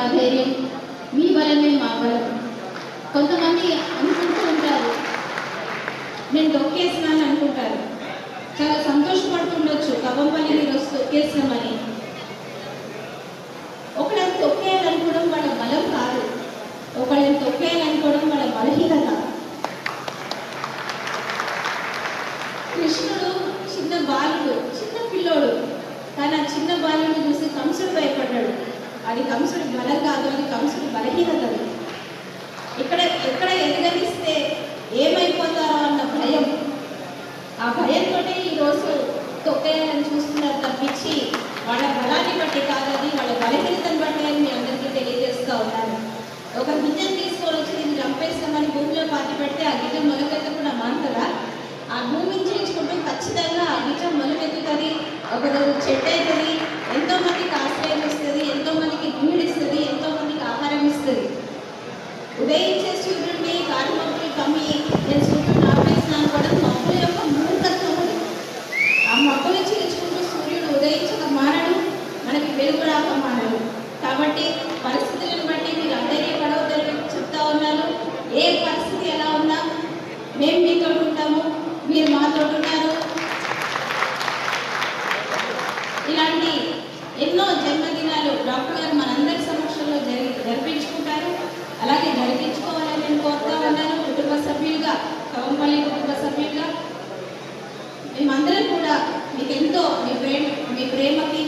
మా ధైర్యం, మీ బలమే మా బలం. కొంతమంది అనుకుంటూ ఉంటారు, నేను తొక్కేసినాను అనుకుంటారు. చాలా సంతోషపడుతుండొచ్చు కవ్వంపల్లి మీరు తొక్కేసినామని. ఒకళ్ళని తొక్కేయాలనుకోవడం వాళ్ళ బలం కాదు, ఒకళ్ళని తొక్కేయాలనుకోవడం వాళ్ళ బలహీనత. కృష్ణుడు చిన్న బాలుడు, చిన్న పిల్లోడు, కానీ ఆ చిన్న బాలుని చూసి కంసుడు భయపడ్డాడు. అది కంసుడి బలం కాదు, అది కంసుడి బలహీనత. ఎక్కడ ఎదగనిస్తే ఏమైపోతారో అన్న భయం, ఆ భయంతోనే ఈరోజు తొక్కేయాలని చూస్తున్నారు తప్పించి వాళ్ళ బలాన్ని బట్టి కాదు, అది వాళ్ళ బలహీనతను బట్టి అని మీ అందరికీ తెలియజేస్తూ ఉన్నాను. ఒక గింజను తీసుకొని వచ్చి దీన్ని చంపేస్తామని భూమిలో పాతి పెడితే ఆ గింజ మొలకెత్తకుండా మాంటారా? ఆ భూమిని చేయించుకుంటూ ఖచ్చితంగా ఆ గింజ మొలకెత్తుతుంది, ఒకరోజు చెట్టు అవుతుంది, ఎంతోమందికి ఆశ్రయం ఇస్తుంది, ఎంతోమందికి నీళ్ళు ఇస్తుంది, ఎంతోమందికి ఆహారం ఇస్తుంది. ఉదయించే సూర్యుడిని కారుమబ్బులు కమ్మి నేను సూర్యుడిని ఆపేసినాను కూడా మబ్బుల యొక్క మూర్ఖత్వం. ఆ మబ్బులు చీల్చుకుంటూ సూర్యుడు ఉదయించక మానడు, మనకి వెలుగు రాక మానడు. కాబట్టి పరిస్థితులను బట్టి మీరు అధైర్యపడవద్దని చెప్తా ఉన్నాను. ఏ పరిస్థితి ఎలా ఉన్నా మేము మీతో ఉంటాము, మీరు మాతో ఉన్నారు. ఇలాంటి ఎన్నో జన్మదినాలు డాక్టర్ గారు మనందరి సమక్షంలో జరిపించుకుంటారు. అలాగే జరిపించుకోవాలని నేను కోరుతా ఉన్నాను. కుటుంబ సభ్యులుగా, కవ్వంపల్లి కుటుంబ సభ్యులుగా మేమందరం కూడా మీకు ఎంతో మీ ప్రేమకి